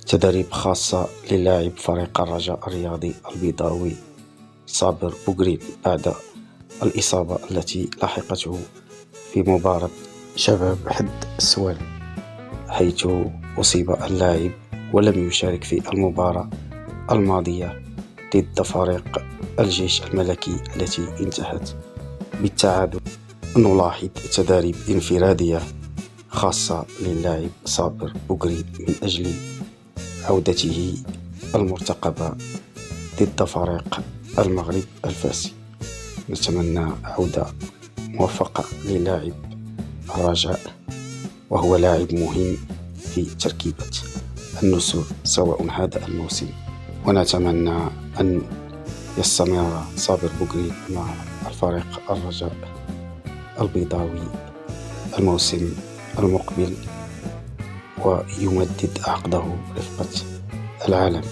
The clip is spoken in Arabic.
تدريب خاصة للاعب فريق الرجاء الرياضي البيضاوي صابر بوقريب بعد الإصابة التي لاحقته في مباراة شباب حد السوال، حيث أصيب اللاعب ولم يشارك في المباراة الماضية ضد فريق الجيش الملكي التي انتهت بالتعادل. نلاحظ تدريب انفرادية خاصة للاعب صابر بوقريب من أجل عودته المرتقبة ضد فريق المغرب الفاسي. نتمنى عودة موفقة للاعب الرجاء، وهو لاعب مهم في تركيبة النسور سواء هذا الموسم، ونتمنى أن يستمر صابر بوقريب مع الفريق الرجاء البيضاوي الموسم المقبل ويمدد عقده رفقة العالم.